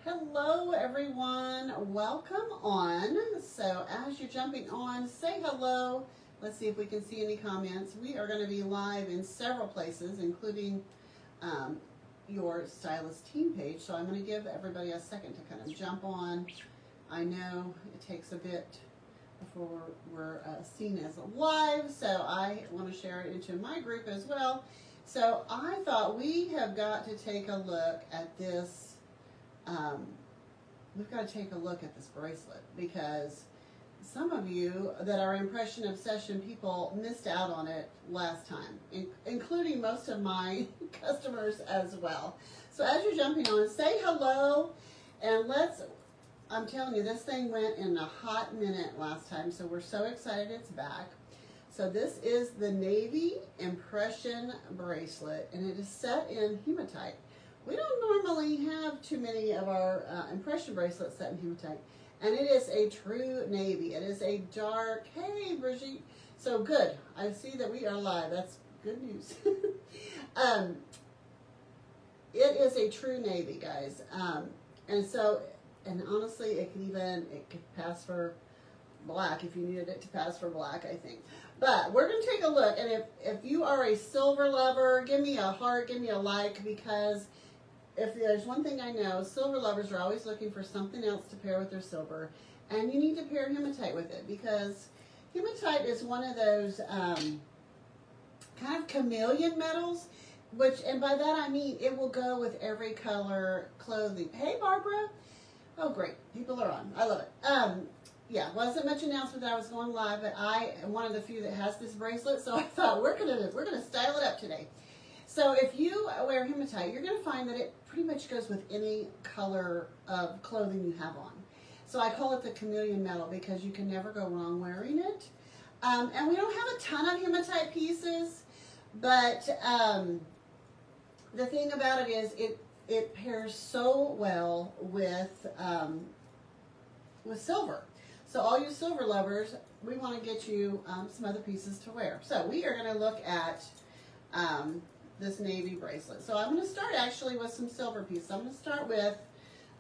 Hello everyone, welcome on. So as you're jumping on, say hello. Let's see if we can see any comments. We are going to be live in several places, including your stylist team page. So I'm going to give everybody a second to kind of jump on. I know it takes a bit before we're seen as live, so I want to share it into my group as well. So I thought we have got to take a look at this. We've got to take a look at this bracelet because some of you that are Impression Obsession people missed out on it last time, including most of my customers as well. So as you're jumping on, say hello, and I'm telling you, this thing went in a hot minute last time, so we're so excited it's back. So this is the Navy Impression bracelet, and it is set in hematite. We don't normally have too many of our impression bracelets set in hematite, and it is a true navy. It is a dark, hey Brigitte, so good. I see that we are live, that's good news. It is a true navy, guys, and honestly, it could pass for black if you needed it to pass for black, I think. But we're going to take a look, and if you are a silver lover, give me a heart, give me a like, because if there's one thing I know, silver lovers are always looking for something else to pair with their silver, and you need to pair hematite with it, because hematite is one of those kind of chameleon metals, and by that I mean it will go with every color clothing. Hey Barbara! Oh great, people are on. I love it. Yeah, wasn't much announcement that I was going live, but I am one of the few that has this bracelet, so I thought we're gonna style it up today. So if you wear hematite, you're going to find that it pretty much goes with any color of clothing you have on. So I call it the chameleon metal because you can never go wrong wearing it. And we don't have a ton of hematite pieces, but the thing about it is it pairs so well with silver. So all you silver lovers, we want to get you some other pieces to wear. So we are going to look at this navy bracelet. So I'm going to start actually with some silver pieces. I'm going to start with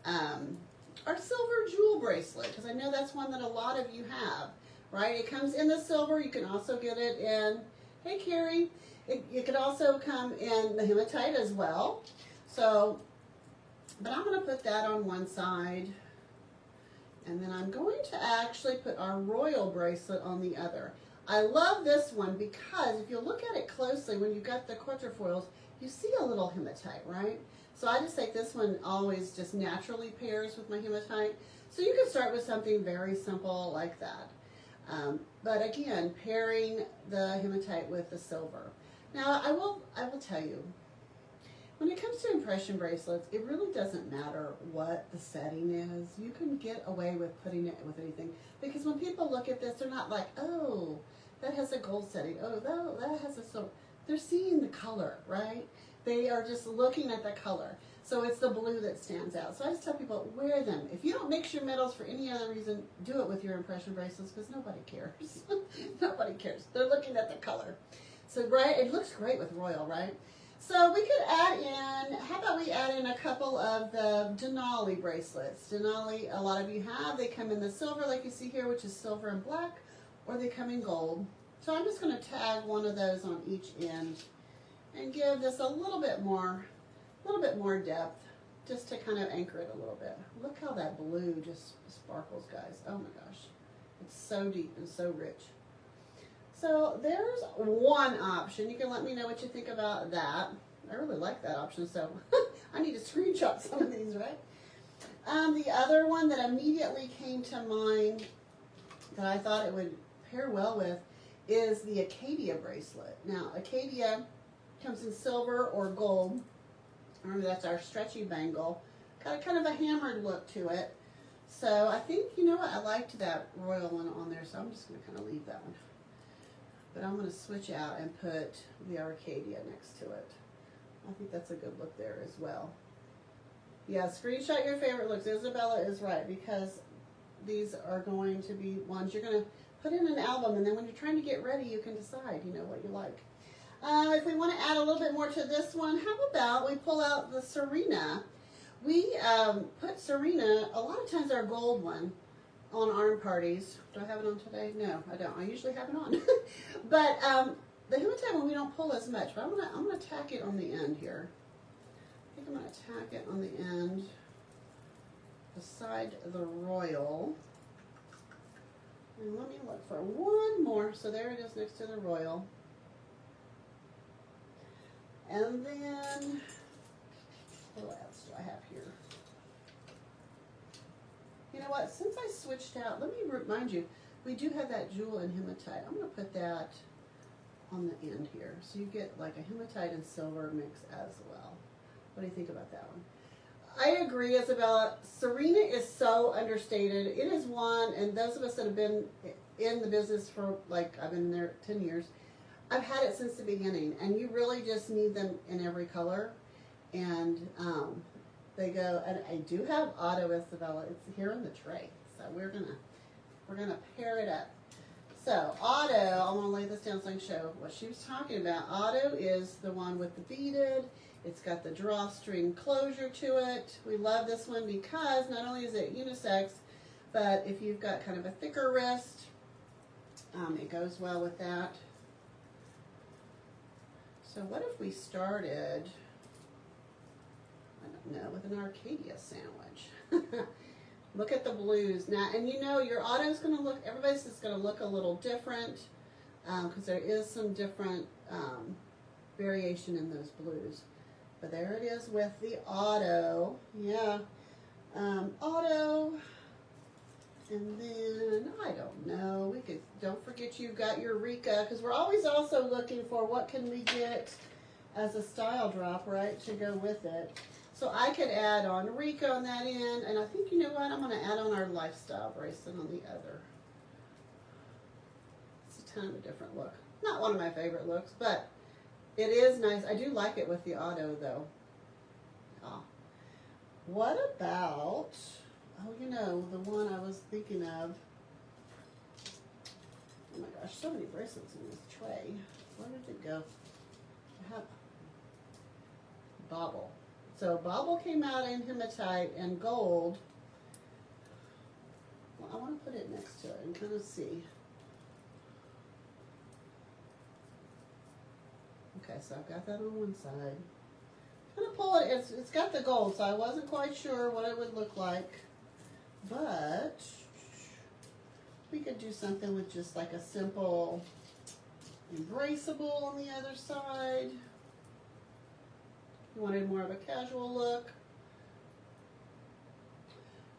our silver jewel bracelet, because I know that's one that a lot of you have, right? It comes in the silver. You can also get it in, hey Carrie, it could also come in the hematite as well. So, but I'm going to put that on one side, and then I'm going to actually put our royal bracelet on the other. I love this one because if you look at it closely, when you've got the quatrefoils, you see a little hematite, right? So I just think this one always just naturally pairs with my hematite. So you can start with something very simple like that. But again, pairing the hematite with the silver. Now I will tell you, when it comes to impression bracelets, it really doesn't matter what the setting is. You can get away with putting it with anything, because when people look at this, they're not like, oh, that has a gold setting. Oh, that has a silver. They're seeing the color, right? They are just looking at the color. So it's the blue that stands out. So I just tell people, wear them. If you don't mix your metals for any other reason, do it with your impression bracelets, because nobody cares. Nobody cares. They're looking at the color. So, right, it looks great with royal, right? So we could add in, how about we add in a couple of the Denali bracelets. Denali, a lot of you have. They come in the silver like you see here, which is silver and black, or they come in gold. So I'm just going to tag one of those on each end and give this a little bit more depth, just to kind of anchor it a little bit. Look how that blue just sparkles, guys. Oh my gosh. It's so deep and so rich. So there's one option. You can let me know what you think about that. I really like that option, so I need to screenshot some of these, right? The other one that immediately came to mind that I thought it would pair well with is the Acadia bracelet. Now, Acadia comes in silver or gold. Remember, that's our stretchy bangle. Got a kind of a hammered look to it. So I think, you know what, I liked that royal one on there, so I'm just going to kind of leave that one. But I'm going to switch out and put the Arcadia next to it. I think that's a good look there as well. Yeah, screenshot your favorite looks. Isabella is right, because these are going to be ones you're going to put in an album, and then when you're trying to get ready, you can decide, you know, what you like. If we want to add a little bit more to this one, how about we pull out the Serena, We put Serena, a lot of times our gold one, on arm parties. Do I have it on today? No, I don't. I usually have it on. But the hematite one we don't pull as much, but I'm gonna tack it on the end here. I think I'm gonna tack it on the end beside the royal. And let me look for one more. So there it is next to the royal. And then, what else do I have here? You know what, since I switched out, let me remind you, we do have that jewel in hematite. I'm going to put that on the end here. So you get like a hematite and silver mix as well. What do you think about that one? I agree, Isabella. Serena is so understated. It is one, and those of us that have been in the business for, like, I've been there 10 years, I've had it since the beginning, and you really just need them in every color. And they go, and I do have Auto, Isabella. It's here in the tray, so we're gonna pair it up. So Auto, I want to lay this down so I can show what she was talking about. Auto is the one with the beaded. It's got the drawstring closure to it. We love this one because not only is it unisex, but if you've got kind of a thicker wrist, it goes well with that. So what if we started, I don't know, with an Arcadia sandwich? Look at the blues. Now, and you know, your Auto's going to look, everybody's just going to look a little different because there is some different variation in those blues. But there it is with the Auto. Yeah. Auto. And then, I don't know, we could, don't forget you've got your Rika, because we're always also looking for what can we get as a style drop, right, to go with it. So I could add on Rika on that end, and I think, you know what, I'm going to add on our lifestyle bracelet on the other. It's a kind of a different look. Not one of my favorite looks, but it is nice. I do like it with the Auto, though. Oh. What about, oh, you know, the one I was thinking of. Oh my gosh, so many bracelets in this tray. Where did it go? I have Bauble. So Bauble came out in hematite and gold. Well, I want to put it next to it and kind of see. Okay, so I've got that on one side. I'm going to pull it. It's got the gold, so I wasn't quite sure what it would look like. But we could do something with just like a simple embraceable on the other side. You wanted more of a casual look.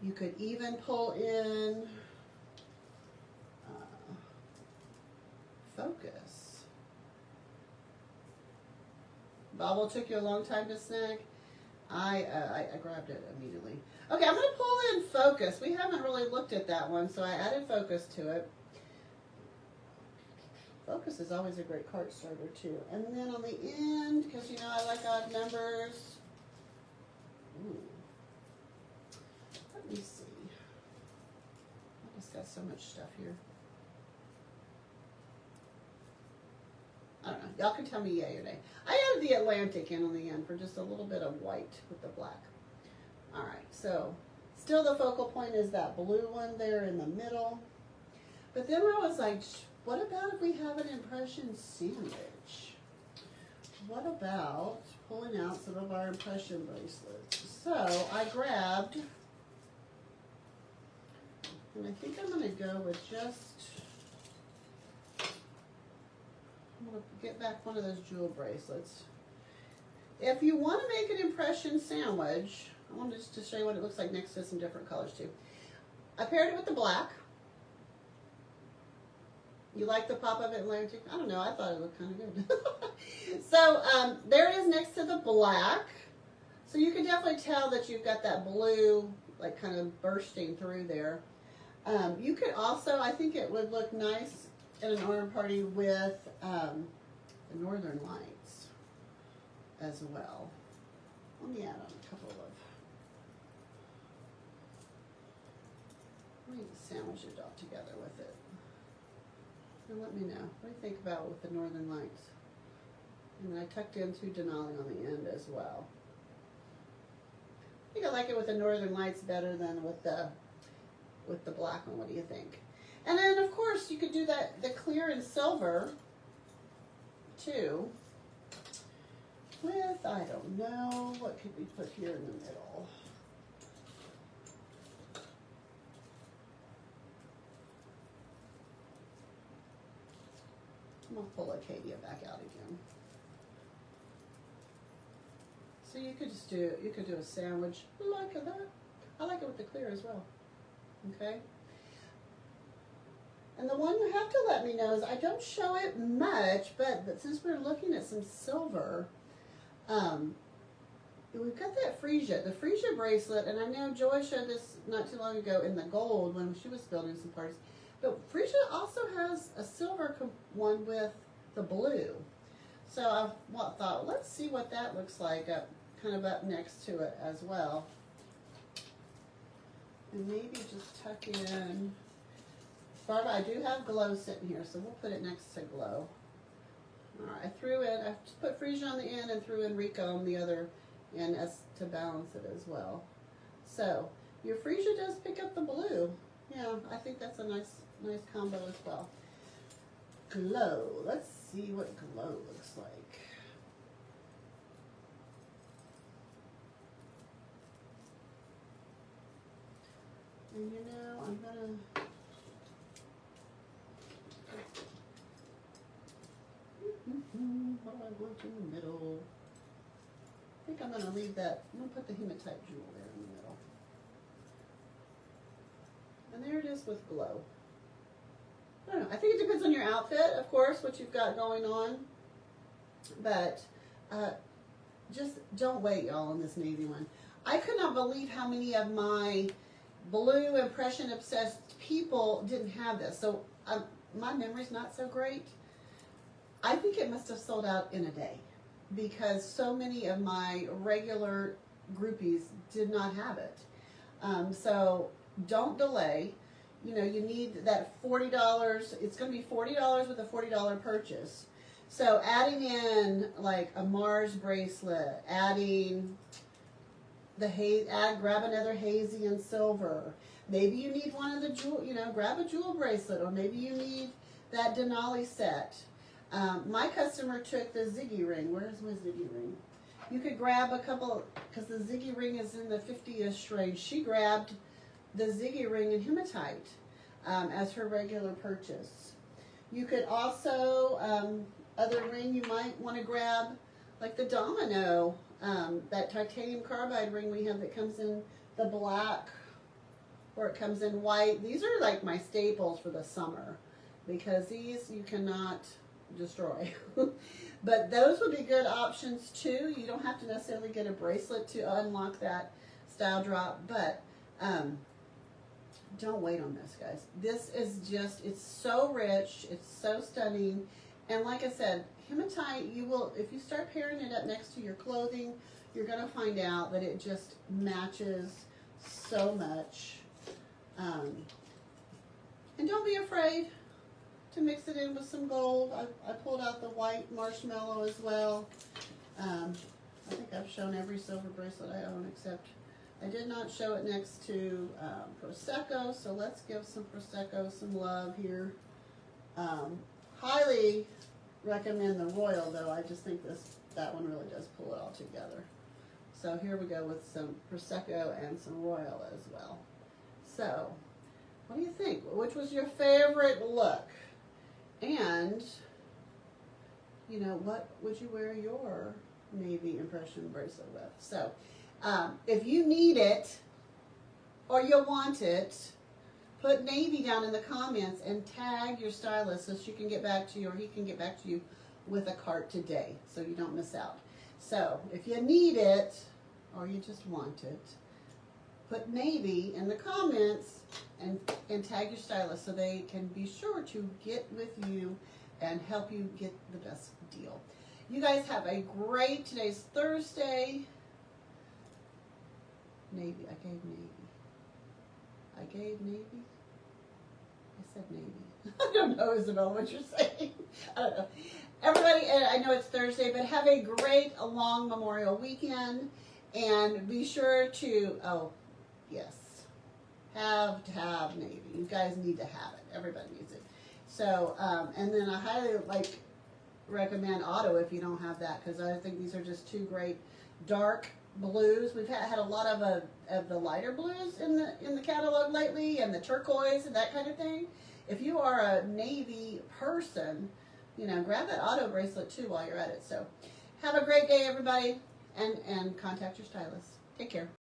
You could even pull in focus. Bauble took you a long time to snag. I grabbed it immediately. Okay, I'm going to pull in focus. We haven't really looked at that one, so I added focus to it. Focus is always a great card starter too. And then on the end, because you know I like odd numbers. Ooh. Let me see. I just got so much stuff here. I don't know. Y'all can tell me yay or nay. I added the Atlantic in on the end for just a little bit of white with the black. All right, so still the focal point is that blue one there in the middle. But then I was like, what about if we have an impression sandwich? What about pulling out some of our impression bracelets? So I grabbed, and I think I'm going to go with just, I'm going to get back one of those jewel bracelets. If you want to make an impression sandwich, I wanted just to show you what it looks like next to some different colors too. I paired it with the black. You like the pop of Atlantic? I don't know, I thought it looked kind of good. So there it is next to the black. So you can definitely tell that you've got that blue like kind of bursting through there. You could also, I think it would look nice at an arm party with the Northern Lights as well. Let me add on a couple of, let me sandwich it all together with it. And let me know. What do you think about with the Northern Lights? And then I tucked in 2 Denali on the end as well. I think I like it with the Northern Lights better than with the black one. What do you think? And then, of course, you could do the clear and silver, too, with, I don't know, what could we put here in the middle? I'm going to pull Acadia back out again. So you could just do a sandwich like that. I like it with the clear as well. Okay? And the one you have to let me know is, I don't show it much, but since we're looking at some silver, we've got that freesia, the freesia bracelet, and I know Joy showed this not too long ago in the gold when she was building some parties, but freesia also has a silver one with the blue. So I thought, let's see what that looks like kind of up next to it as well. And maybe just tuck in, Barbara, I do have glow sitting here, so we'll put it next to glow. All right, I just put freesia on the end and threw in Rico on the other end to balance it as well. So your freesia does pick up the blue. Yeah, I think that's a nice combo as well. Glow, let's see what glow looks like. And you know, I'm gonna, what do I want in the middle? I think I'm gonna leave that, I'm gonna put the hematite jewel there in the middle. And there it is with glow. I don't know, I think it depends on your outfit, of course, what you've got going on. But just don't wait, y'all, on this navy one. I could not believe how many of my blue impression obsessed people didn't have this. So my memory's not so great. I think it must have sold out in a day because so many of my regular groupies did not have it. So don't delay. You know, you need that $40. It's going to be $40 with a $40 purchase. So adding in like a Mars bracelet, adding grab another hazy and silver. Maybe you need one of the jewel, grab a jewel bracelet, or maybe you need that Denali set. My customer took the Ziggy ring. Where's my Ziggy ring? You could grab a couple, because the Ziggy ring is in the 50-ish range. She grabbed the Ziggy ring in hematite as her regular purchase. You could also, other ring you might want to grab, like the Domino, that titanium carbide ring we have that comes in the black, or it comes in white. These are like my staples for the summer because these you cannot destroy. But those would be good options too. You don't have to necessarily get a bracelet to unlock that style drop, but don't wait on this, guys. This is just, it's so rich, it's so stunning, and like I said, hematite, you will, if you start pairing it up next to your clothing, you're going to find out that it just matches so much. And don't be afraid to mix it in with some gold. I pulled out the white marshmallow as well. I think I've shown every silver bracelet I own, except I did not show it next to Prosecco, so let's give some Prosecco some love here. Highly recommend the Royal, though. I just think that one really does pull it all together. So here we go with some Prosecco and some Royal as well. So, what do you think? Which was your favorite look? And, what would you wear your navy impression bracelet with? So, if you need it or you want it, put navy down in the comments and tag your stylist so she can get back to you, or he can get back to you with a cart today so you don't miss out. So if you need it or you just want it, put navy in the comments and tag your stylist so they can be sure to get with you and help you get the best deal. You guys have a great, today's Thursday. Navy, I gave navy. I said navy. I don't know, Isabel, what you're saying. I don't know. Everybody, I know it's Thursday, but have a great long Memorial weekend. And be sure to, oh, yes, have to have navy. You guys need to have it. Everybody needs it. So, and then I highly recommend auto if you don't have that, because I think these are just two great dark blues. We've had a lot of the lighter blues in the catalog lately, and the turquoise and that kind of thing. If you are a navy person, you know, grab that auto bracelet too while you're at it. So have a great day, everybody, and contact your stylist. Take care.